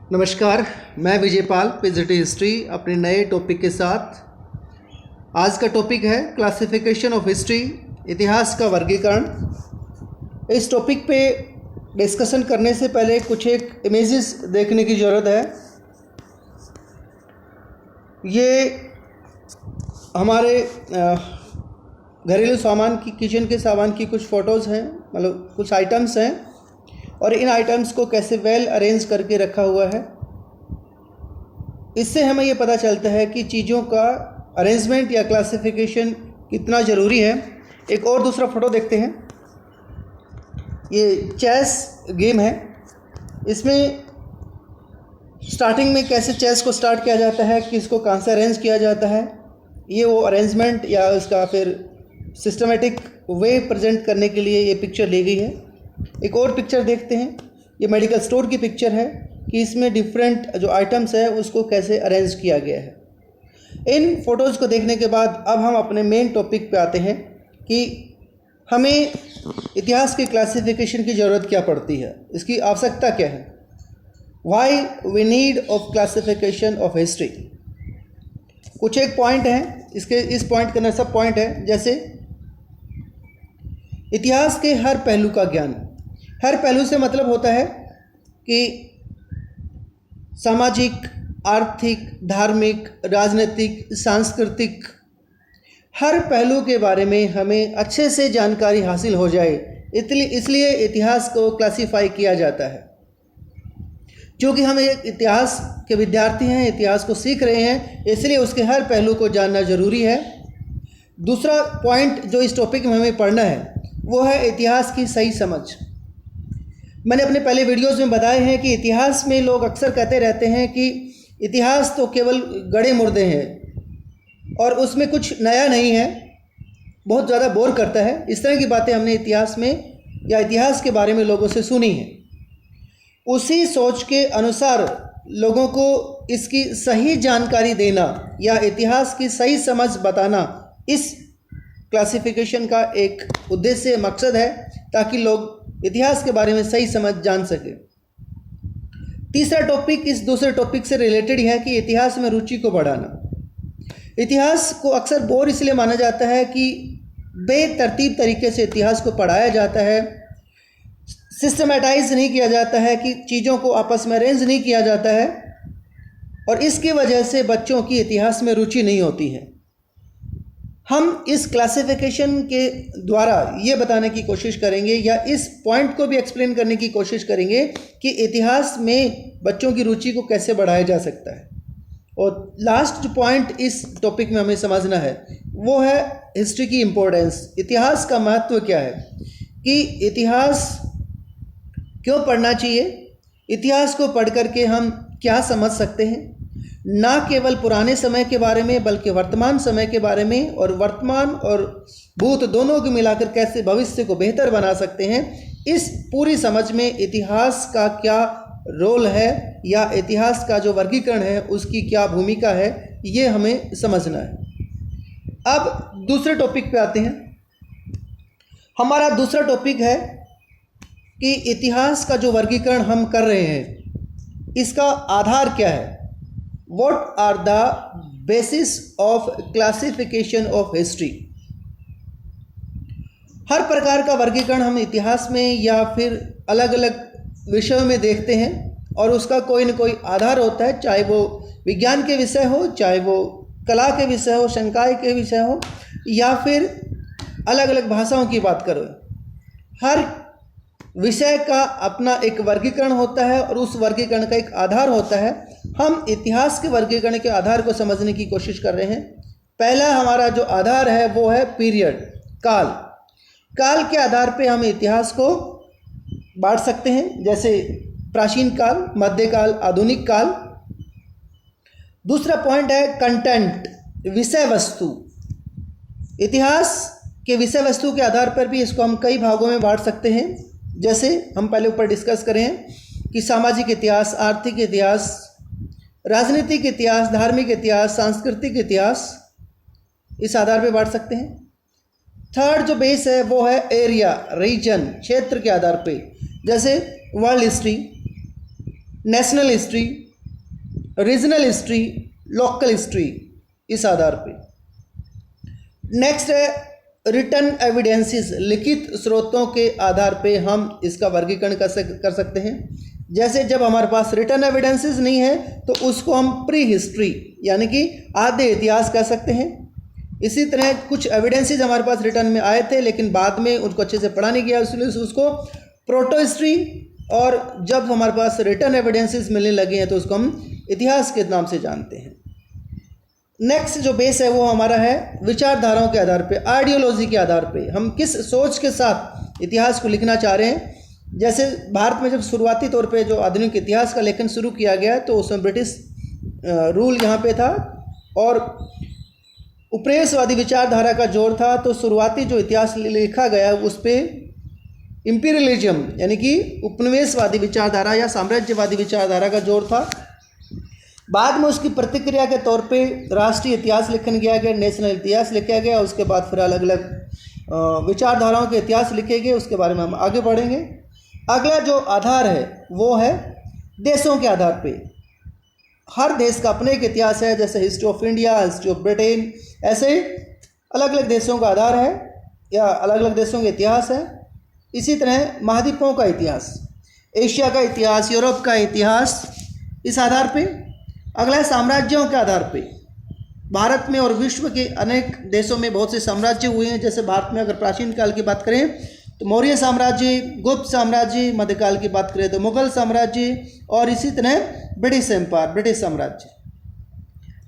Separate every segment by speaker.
Speaker 1: नमस्कार, मैं Vijaypal PGT history अपने नए टॉपिक के साथ। आज का टॉपिक है क्लासिफिकेशन ऑफ हिस्ट्री, इतिहास का वर्गीकरण। इस टॉपिक पे डिस्कशन करने से पहले कुछ एक इमेजेस देखने की ज़रूरत है। ये हमारे घरेलू सामान की, किचन के सामान की कुछ फ़ोटोज़ हैं, मतलब कुछ आइटम्स हैं, और इन आइटम्स को कैसे वेल अरेंज करके रखा हुआ है। इससे हमें ये पता चलता है कि चीज़ों का अरेंजमेंट या क्लासिफिकेशन कितना ज़रूरी है। एक और दूसरा फ़ोटो देखते हैं। ये चेस गेम है। इसमें स्टार्टिंग में कैसे चेस को स्टार्ट किया जाता है, किसको कहाँ से अरेंज किया जाता है, ये वो अरेंजमेंट या उसका फिर सिस्टमेटिक वे प्रेजेंट करने के लिए ये पिक्चर ली गई है। एक और पिक्चर देखते हैं। ये मेडिकल स्टोर की पिक्चर है कि इसमें डिफरेंट जो आइटम्स है उसको कैसे अरेंज किया गया है। इन फ़ोटोज़ को देखने के बाद अब हम अपने मेन टॉपिक पे आते हैं कि हमें इतिहास की क्लासिफिकेशन की ज़रूरत क्या पड़ती है, इसकी आवश्यकता क्या है। Why we need of classification of history. कुछ एक पॉइंट हैं, इस पॉइंट के अंदर सब पॉइंट है। जैसे इतिहास के हर पहलू का ज्ञान। हर पहलू से मतलब होता है कि सामाजिक, आर्थिक, धार्मिक, राजनीतिक, सांस्कृतिक हर पहलू के बारे में हमें अच्छे से जानकारी हासिल हो जाए। इसलिए इतिहास को क्लासिफाई किया जाता है। क्योंकि हम एक इतिहास के विद्यार्थी हैं, इतिहास को सीख रहे हैं, इसलिए उसके हर पहलू को जानना ज़रूरी है। दूसरा पॉइंट जो इस टॉपिक में हमें पढ़ना है वो है इतिहास की सही समझ। मैंने अपने पहले वीडियोज़ में बताए हैं कि इतिहास में लोग अक्सर कहते रहते हैं कि इतिहास तो केवल गड़े मुर्दे हैं और उसमें कुछ नया नहीं है, बहुत ज़्यादा बोर करता है। इस तरह की बातें हमने इतिहास में या इतिहास के बारे में लोगों से सुनी हैं। उसी सोच के अनुसार लोगों को इसकी सही जानकारी देना या इतिहास की सही समझ बताना इस क्लासिफिकेशन का एक उद्देश्य, मकसद है, ताकि लोग इतिहास के बारे में सही समझ जान सके। तीसरा टॉपिक इस दूसरे टॉपिक से रिलेटेड है कि इतिहास में रुचि को बढ़ाना। इतिहास को अक्सर बोर इसलिए माना जाता है कि बेतरतीब तरीके से इतिहास को पढ़ाया जाता है, सिस्टमेटाइज नहीं किया जाता है, कि चीज़ों को आपस में अरेंज नहीं किया जाता है, और इसकी वजह से बच्चों की इतिहास में रुचि नहीं होती है। हम इस क्लासिफिकेशन के द्वारा ये बताने की कोशिश करेंगे या इस पॉइंट को भी एक्सप्लेन करने की कोशिश करेंगे कि इतिहास में बच्चों की रुचि को कैसे बढ़ाया जा सकता है। और लास्ट जो पॉइंट इस टॉपिक में हमें समझना है वो है हिस्ट्री की इम्पोर्टेंस। इतिहास का महत्व क्या है, कि इतिहास क्यों पढ़ना चाहिए, इतिहास को पढ़ करके हम क्या समझ सकते हैं, ना केवल पुराने समय के बारे में बल्कि वर्तमान समय के बारे में, और वर्तमान और भूत दोनों को मिलाकर कैसे भविष्य को बेहतर बना सकते हैं। इस पूरी समझ में इतिहास का क्या रोल है या इतिहास का जो वर्गीकरण है उसकी क्या भूमिका है, ये हमें समझना है। अब दूसरे टॉपिक पे आते हैं। हमारा दूसरा टॉपिक है कि इतिहास का जो वर्गीकरण हम कर रहे हैं इसका आधार क्या है। What are the basis of classification of history? हर प्रकार का वर्गीकरण हम इतिहास में या फिर अलग अलग विषयों में देखते हैं और उसका कोई न कोई आधार होता है, चाहे वो विज्ञान के विषय हो, चाहे वो कला के विषय हो, संकाय के विषय हो, या फिर अलग अलग भाषाओं की बात करो। हर विषय का अपना एक वर्गीकरण होता है और उस वर्गीकरण का एक आधार होता है। हम इतिहास के वर्गीकरण के आधार को समझने की कोशिश कर रहे हैं। पहला हमारा जो आधार है वो है पीरियड, काल। काल के आधार पे हम इतिहास को बांट सकते हैं, जैसे प्राचीन काल, मध्यकाल, आधुनिक काल। दूसरा पॉइंट है कंटेंट, विषय वस्तु। इतिहास के विषय वस्तु के आधार पर भी इसको हम कई भागों में बांट सकते हैं। जैसे हम पहले ऊपर डिस्कस करें कि सामाजिक इतिहास, आर्थिक इतिहास, राजनीतिक इतिहास, धार्मिक इतिहास, सांस्कृतिक इतिहास, इस आधार पे बांट सकते हैं। थर्ड जो बेस है वो है एरिया, रीजन, क्षेत्र के आधार पे, जैसे world history, national history, regional history, local history, इस आधार पे। नेक्स्ट है रिटन एविडेंसेस, लिखित स्रोतों के आधार पे हम इसका वर्गीकरण कर सकते हैं। जैसे जब हमारे पास रिटन एविडेंसेस नहीं है तो उसको हम प्री हिस्ट्री यानी कि आधे इतिहास कह सकते हैं। इसी तरह कुछ एविडेंसेस हमारे पास रिटर्न में आए थे लेकिन बाद में उनको अच्छे से पढ़ा नहीं गया, इसलिए उसको प्रोटो हिस्ट्री, और जब हमारे पास रिटर्न एविडेंसेस मिलने लगे हैं तो उसको हम इतिहास के नाम से जानते हैं। नेक्स्ट जो बेस है वो हमारा है विचारधाराओं के आधार पे, आइडियोलॉजी के आधार पे हम किस सोच के साथ इतिहास को लिखना चाह रहे हैं। जैसे भारत में जब शुरुआती तौर पे जो आधुनिक इतिहास का लेखन शुरू किया गया तो उसमें ब्रिटिश रूल यहाँ पे था और उपनिवेशवादी विचारधारा का जोर था, तो शुरुआती जो इतिहास लिखा गया उस पर इम्पीरियलिज्म यानी कि उपनिवेशवादी विचारधारा या साम्राज्यवादी विचारधारा का जोर था। बाद में उसकी प्रतिक्रिया के तौर पे राष्ट्रीय इतिहास लिखन गया गया, नेशनल इतिहास लिखा गया, उसके बाद फिर अलग अलग विचारधाराओं के इतिहास लिखे गए, उसके बारे में हम आगे बढ़ेंगे। अगला जो आधार है वो है देशों के आधार पे। हर देश का अपने एक इतिहास है, जैसे history of India, history of Britain, ऐसे अलग अलग देशों का आधार है या अलग अलग देशों के इतिहास है। इसी तरह महाद्वीपों का इतिहास, एशिया का इतिहास, यूरोप का इतिहास, इस आधार पे। अगला है साम्राज्यों के आधार पे। भारत में और विश्व के अनेक देशों में बहुत से साम्राज्य हुए हैं। जैसे भारत में अगर प्राचीन काल की बात करें तो मौर्य साम्राज्य, गुप्त साम्राज्य, मध्यकाल की बात करें तो मुगल साम्राज्य, और इसी तरह ब्रिटिश एम्पायर, ब्रिटिश साम्राज्य।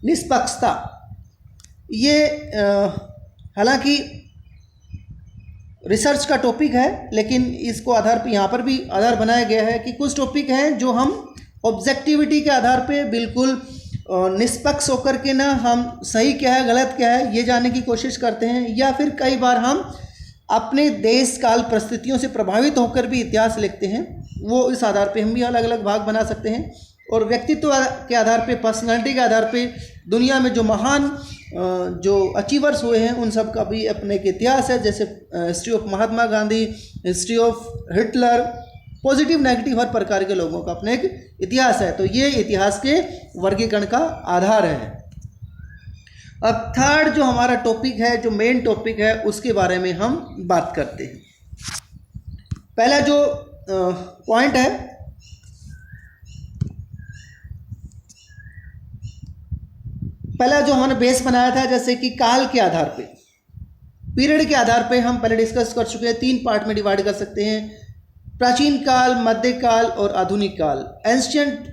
Speaker 1: निष्पक्षता, ये हालांकि रिसर्च का टॉपिक है लेकिन इसको आधार पे यहाँ पर भी आधार बनाया गया है कि कुछ टॉपिक हैं जो हम ऑब्जेक्टिविटी के आधार पे बिल्कुल निष्पक्ष होकर के ना हम सही क्या है गलत क्या है ये जानने की कोशिश करते हैं, या फिर कई बार हम अपने देश काल परिस्थितियों से प्रभावित होकर भी इतिहास लिखते हैं। वो इस आधार पे हम भी अलग अलग भाग बना सकते हैं। और व्यक्तित्व के आधार पे, पर्सनालिटी के आधार पे दुनिया में जो महान जो अचीवर्स हुए हैं उन सब का भी अपने एक इतिहास है। जैसे history of Mahatma Gandhi, history of Hitler, positive negative हर प्रकार के लोगों का अपने एक इतिहास है। तो ये इतिहास के वर्गीकरण का आधार है। अब थर्ड जो हमारा टॉपिक है, जो मेन टॉपिक है, उसके बारे में हम बात करते हैं। पहला जो पॉइंट है, पहला जो हमने बेस बनाया था जैसे कि काल के आधार पे, पीरियड के आधार पे हम पहले डिस्कस कर चुके हैं। 3 पार्ट में डिवाइड कर सकते हैं, प्राचीन काल, मध्यकाल और आधुनिक काल, एंशिएंट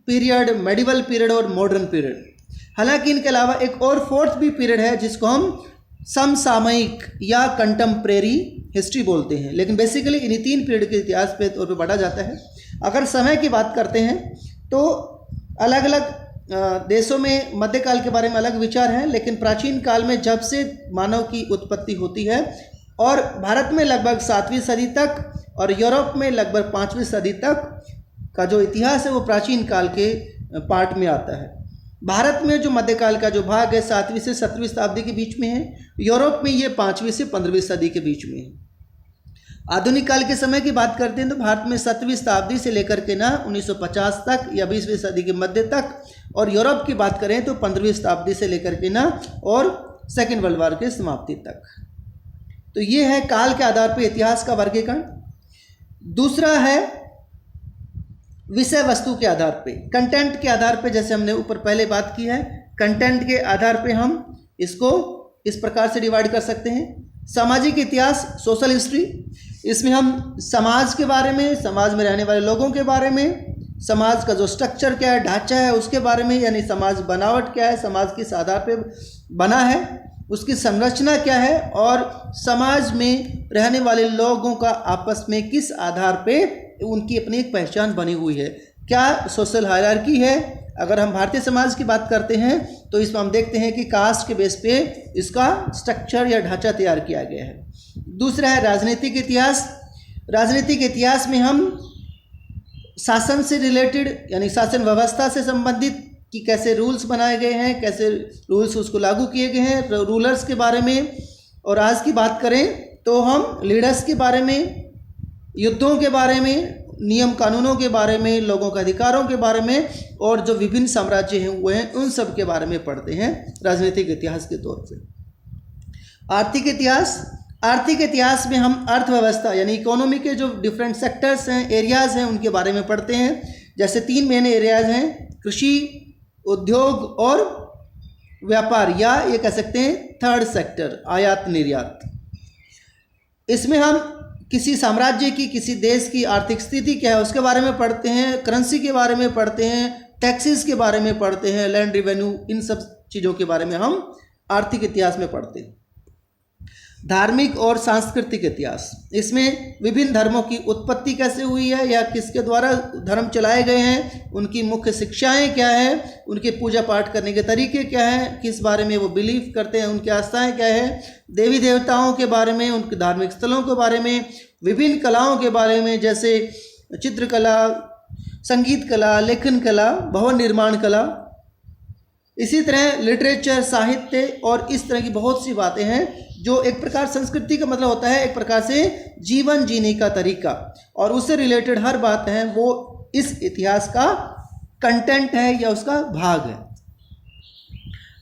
Speaker 1: पीरियड, मेडिवल पीरियड और मॉडर्न पीरियड। हालांकि इनके अलावा एक और फोर्थ भी पीरियड है जिसको हम समसामयिक या कंटेम्प्रेरी हिस्ट्री बोलते हैं, लेकिन बेसिकली इन्हीं 3 पीरियड के इतिहास पे तौर पे पढ़ा जाता है। अगर समय की बात करते हैं तो अलग अलग देशों में मध्यकाल के बारे में अलग विचार हैं, लेकिन प्राचीन काल में जब से मानव की उत्पत्ति होती है और भारत में लगभग 7वीं सदी तक और यूरोप में लगभग 5वीं सदी तक का जो इतिहास है वो प्राचीन काल के पार्ट में आता है। भारत में जो मध्यकाल का जो भाग है 7वीं से 7वीं शताब्दी के बीच में है, यूरोप में ये 5वीं से 15वीं सदी के बीच में है। आधुनिक काल के समय की बात करते हैं तो भारत में 7वीं शताब्दी से लेकर के ना 1950 तक या 20वीं सदी के मध्य तक, और यूरोप की बात करें तो 15वीं शताब्दी से लेकर के ना और सेकेंड वर्ल्ड वॉर के समाप्ति तक। तो ये है काल के आधार पर इतिहास का वर्गीकरण। दूसरा है विषय वस्तु के आधार पे, कंटेंट के आधार पे, जैसे हमने ऊपर पहले बात की है, कंटेंट के आधार पे हम इसको इस प्रकार से डिवाइड कर सकते हैं। सामाजिक इतिहास, सोशल हिस्ट्री, इसमें हम समाज के बारे में, समाज में रहने वाले लोगों के बारे में, समाज का जो स्ट्रक्चर क्या है, ढांचा है, उसके बारे में, यानी समाज बनावट क्या है, समाज किस आधार पे बना है, उसकी संरचना क्या है, और समाज में रहने वाले लोगों का आपस में किस आधार पे उनकी अपनी एक पहचान बनी हुई है, क्या सोशल हायरार्की है। अगर हम भारतीय समाज की बात करते हैं तो इसमें हम देखते हैं कि कास्ट के बेस पे इसका स्ट्रक्चर या ढांचा तैयार किया गया है। दूसरा है राजनीतिक इतिहास। राजनीतिक इतिहास में हम शासन से रिलेटेड यानी शासन व्यवस्था से संबंधित कि कैसे रूल्स बनाए गए हैं, कैसे रूल्स उसको लागू किए गए हैं, रूलर्स के बारे में। और आज की बात करें तो हम लीडर्स के बारे में, युद्धों के बारे में, नियम कानूनों के बारे में, लोगों के अधिकारों के बारे में, और जो विभिन्न साम्राज्य हैं हुए हैं उन सब के बारे में पढ़ते हैं राजनीतिक इतिहास के तौर पे। आर्थिक इतिहास, आर्थिक इतिहास में हम अर्थव्यवस्था यानी इकोनॉमी के जो डिफरेंट सेक्टर्स हैं, एरियाज़ हैं, उनके बारे में पढ़ते हैं। जैसे 3 मेन एरियाज़ हैं, कृषि, उद्योग और व्यापार, या ये कह सकते हैं थर्ड सेक्टर, आयात निर्यात। इसमें हम किसी साम्राज्य की, किसी देश की आर्थिक स्थिति क्या है उसके बारे में पढ़ते हैं, करेंसी के बारे में पढ़ते हैं, टैक्सेस के बारे में पढ़ते हैं, लैंड रेवेन्यू, इन सब चीज़ों के बारे में हम आर्थिक इतिहास में पढ़ते हैं। धार्मिक और सांस्कृतिक इतिहास, इसमें विभिन्न धर्मों की उत्पत्ति कैसे हुई है या किसके द्वारा धर्म चलाए गए हैं, उनकी मुख्य शिक्षाएं क्या हैं, उनके पूजा पाठ करने के तरीके क्या हैं, किस बारे में वो बिलीव करते हैं, उनकी आस्थाएं क्या है, देवी देवताओं के बारे में, उनके धार्मिक स्थलों के बारे में, विभिन्न कलाओं के बारे में जैसे चित्रकला, संगीत कला, लेखन कला, भवन निर्माण कला, इसी तरह लिटरेचर, साहित्य और इस तरह की बहुत सी बातें हैं जो एक प्रकार संस्कृति का मतलब होता है एक प्रकार से जीवन जीने का तरीका, और उससे रिलेटेड हर बात है वो इस इतिहास का कंटेंट है या उसका भाग है।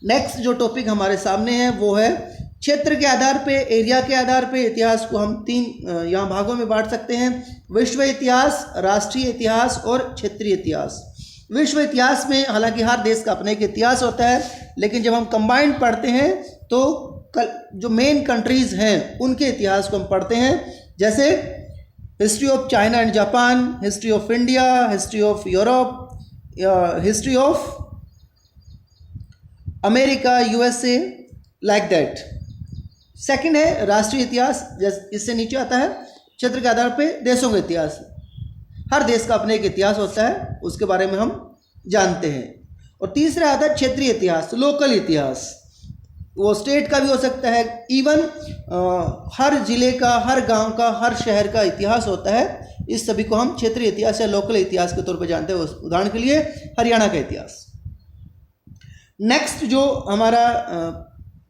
Speaker 1: नेक्स्ट जो टॉपिक हमारे सामने है वो है क्षेत्र के आधार पे, एरिया के आधार पे इतिहास को हम 3 यहाँ भागों में बांट सकते हैं, विश्व इतिहास, राष्ट्रीय इतिहास और क्षेत्रीय इतिहास। विश्व इतिहास में हालांकि हर देश का अपने एक इतिहास होता है, लेकिन जब हम कंबाइंड पढ़ते हैं तो जो मेन कंट्रीज़ हैं उनके इतिहास को हम पढ़ते हैं, जैसे history of China and Japan, history of India, history of Europe, history of America, USA, like that. Second है राष्ट्रीय इतिहास, इससे नीचे आता है क्षेत्र के आधार पे देशों का इतिहास। हर देश का अपने एक इतिहास होता है, उसके बारे में हम जानते हैं। और तीसरा आता है क्षेत्रीय इतिहास, लोकल इतिहास, वो स्टेट का भी हो सकता है, इवन हर जिले का, हर गांव का, हर शहर का इतिहास होता है। इस सभी को हम क्षेत्रीय इतिहास या लोकल इतिहास के तौर पे जानते हैं। उदाहरण के लिए हरियाणा का इतिहास। नेक्स्ट जो हमारा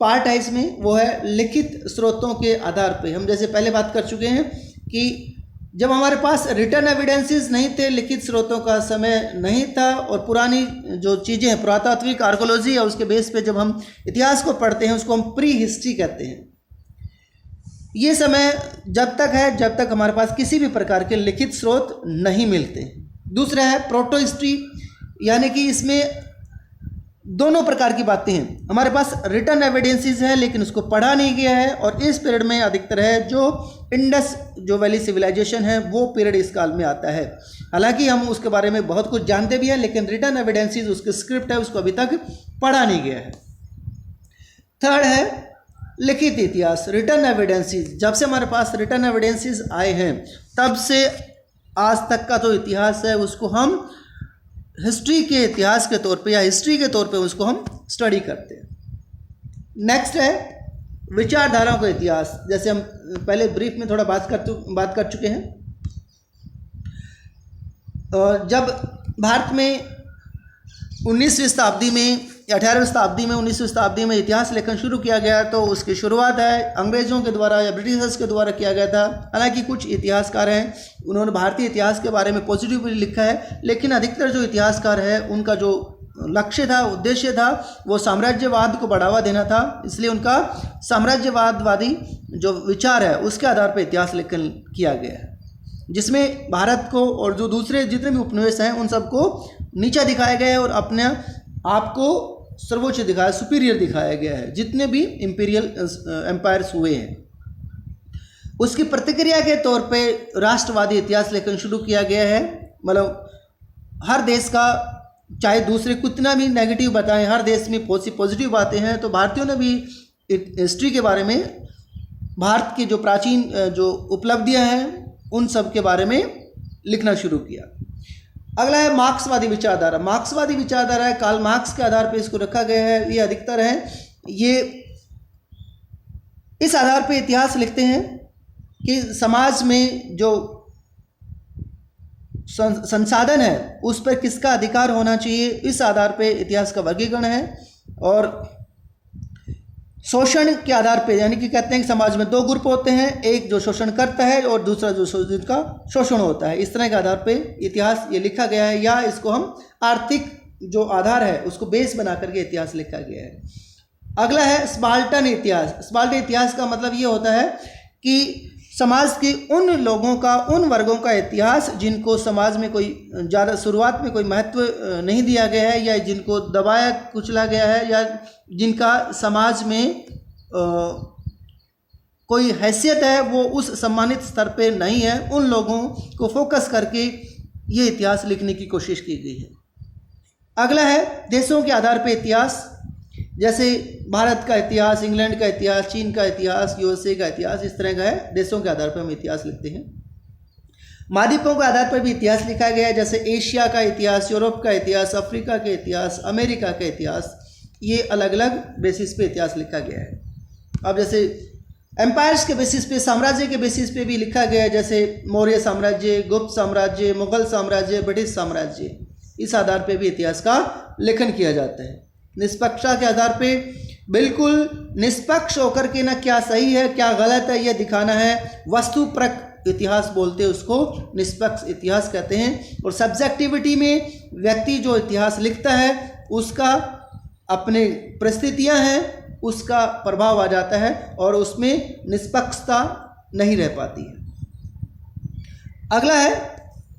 Speaker 1: पार्ट है इसमें वो है लिखित स्रोतों के आधार पे। हम जैसे पहले बात कर चुके हैं कि जब हमारे पास रिटर्न एविडेंसेस नहीं थे, लिखित स्रोतों का समय नहीं था, और पुरानी जो चीज़ें हैं, पुरातात्विक आर्कोलॉजी है, उसके बेस पे जब हम इतिहास को पढ़ते हैं उसको हम प्री हिस्ट्री कहते हैं। ये समय जब तक है जब तक हमारे पास किसी भी प्रकार के लिखित स्रोत नहीं मिलते। दूसरा है प्रोटो हिस्ट्री, यानी कि इसमें दोनों प्रकार की बातें हैं। हमारे पास रिटर्न एविडेंसेस है लेकिन उसको पढ़ा नहीं गया है, और इस पीरियड में अधिकतर है जो इंडस जो वैली सिविलाइजेशन है वो पीरियड इस काल में आता है। हालांकि हम उसके बारे में बहुत कुछ जानते भी हैं, लेकिन रिटर्न एविडेंसेस उसके स्क्रिप्ट है उसको अभी तक पढ़ा नहीं गया है। थर्ड है लिखित इतिहास, रिटर्न एविडेंसेस। जब से हमारे पास रिटर्न एविडेंसेस आए हैं तब से आज तक का जो इतिहास है उसको हम हिस्ट्री के इतिहास के तौर पे या हिस्ट्री के तौर पे उसको हम स्टडी करते हैं। नेक्स्ट है विचारधाराओं का इतिहास, जैसे हम पहले ब्रीफ में थोड़ा बात कर चुके हैं। जब भारत में 19वीं शताब्दी में या 18वीं शताब्दी में 19वीं शताब्दी में इतिहास लेखन शुरू किया गया तो उसकी शुरुआत है अंग्रेज़ों के द्वारा या ब्रिटिशर्स के द्वारा किया गया था। हालांकि कुछ इतिहासकार हैं उन्होंने भारतीय इतिहास के बारे में पॉजिटिवली लिखा है, लेकिन अधिकतर जो इतिहासकार है उनका जो लक्ष्य था, उद्देश्य था, वो साम्राज्यवाद को बढ़ावा देना था। इसलिए उनका साम्राज्यवादवादी जो विचार है उसके आधार पर इतिहास लेखन किया गया है, जिसमें भारत को और जो दूसरे जितने भी उपनिवेश हैं उन सबको नीचा दिखाया गया है और अपने आप को सर्वोच्च दिखाया, सुपीरियर दिखाया गया है जितने भी इंपीरियल एम्पायर्स हुए हैं। उसकी प्रतिक्रिया के तौर पे राष्ट्रवादी इतिहास लेखन शुरू किया गया है। मतलब हर देश का, चाहे दूसरे कितना भी नेगेटिव बताएं, हर देश में पॉजिटिव बातें हैं, तो भारतीयों ने भी हिस्ट्री के बारे में, भारत की जो प्राचीन जो उपलब्धियां हैं उन सब के बारे में लिखना शुरू किया। अगला है मार्क्सवादी विचारधारा। मार्क्सवादी विचारधारा है, कार्ल मार्क्स के आधार पर इसको रखा गया है। ये अधिकतर है, ये इस आधार पर इतिहास लिखते हैं कि समाज में जो संसाधन है उस पर किसका अधिकार होना चाहिए, इस आधार पे इतिहास का वर्गीकरण है। और शोषण के आधार पे, यानी कि कहते हैं कि समाज में दो ग्रुप होते हैं, एक जो शोषण करता है और दूसरा जो जिनका शोषण होता है। इस तरह के आधार पे इतिहास ये लिखा गया है, या इसको हम आर्थिक जो आधार है उसको बेस बना करके इतिहास लिखा गया है। अगला है स्पार्टन इतिहास। स्पार्टन इतिहास का मतलब ये होता है कि समाज के उन लोगों का, उन वर्गों का इतिहास जिनको समाज में कोई ज़्यादा शुरुआत में कोई महत्व नहीं दिया गया है, या जिनको दबाया कुचला गया है, या जिनका समाज में कोई हैसियत है वो उस सम्मानित स्तर पे नहीं है, उन लोगों को फोकस करके ये इतिहास लिखने की कोशिश की गई है। अगला है देशों के आधार पे इतिहास, जैसे भारत का इतिहास, इंग्लैंड का इतिहास, चीन का इतिहास, यूएसए का इतिहास, इस तरह का है। देशों के आधार पर हम इतिहास लिखते हैं। महाद्वीपों के आधार पर भी इतिहास लिखा गया है, जैसे एशिया का इतिहास, यूरोप का इतिहास, अफ्रीका के इतिहास, अमेरिका का इतिहास, ये अलग अलग बेसिस पे इतिहास लिखा गया है। अब जैसे एम्पायर्स के बेसिस पे, साम्राज्य के बेसिस पे भी लिखा गया है, जैसे मौर्य साम्राज्य, गुप्त साम्राज्य, मुगल साम्राज्य, ब्रिटिश साम्राज्य, इस आधार पे भी इतिहास का लेखन किया जाता है। निष्पक्षता के आधार पे बिल्कुल निष्पक्ष होकर के ना क्या सही है क्या गलत है यह दिखाना है, वस्तुपरक इतिहास बोलते हैं उसको, निष्पक्ष इतिहास कहते हैं। और सब्जेक्टिविटी में व्यक्ति जो इतिहास लिखता है उसका अपने परिस्थितियां हैं उसका प्रभाव आ जाता है और उसमें निष्पक्षता नहीं रह पाती है। अगला है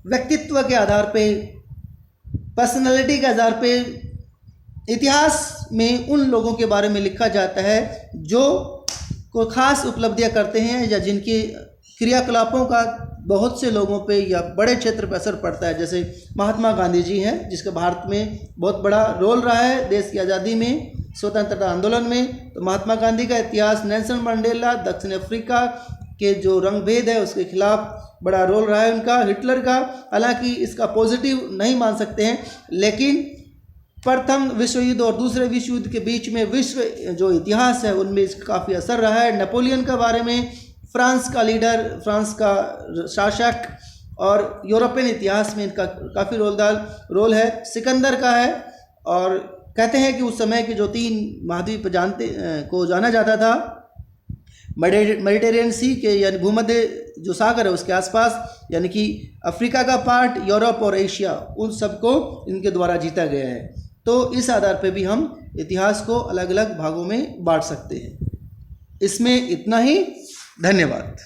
Speaker 1: व्यक्तित्व के आधार पे, पर्सनैलिटी के आधार पे इतिहास में उन लोगों के बारे में लिखा जाता है जो को खास उपलब्धियां करते हैं या जिनके क्रियाकलापों का बहुत से लोगों पे या बड़े क्षेत्र पर असर पड़ता है। जैसे महात्मा गांधी जी हैं, जिसका भारत में बहुत बड़ा रोल रहा है देश की आज़ादी में, स्वतंत्रता आंदोलन में। तो महात्मा गांधी का इतिहास, नेल्सन मंडेला, दक्षिण अफ्रीका के जो रंगभेद है उसके खिलाफ बड़ा रोल रहा है उनका। हिटलर का हालांकि इसका पॉजिटिव नहीं मान सकते हैं, लेकिन प्रथम विश्व युद्ध और दूसरे विश्व युद्ध के बीच में विश्व जो इतिहास है उनमें इसका काफ़ी असर रहा है। नेपोलियन के बारे में, फ्रांस का लीडर, फ्रांस का शासक, और यूरोपियन इतिहास में इनका काफ़ी रोल है। सिकंदर का है, और कहते हैं कि उस समय के जो 3 महाद्वीप जाना जाता था, मेडिटेरियन सी के यानी भूमध्य जो सागर है उसके आसपास, यानी कि अफ्रीका का पार्ट, यूरोप और एशिया, उन सबको इनके द्वारा जीता गया है। तो इस आधार पे भी हम इतिहास को अलग अलग भागों में बांट सकते हैं। इसमें इतना ही। धन्यवाद।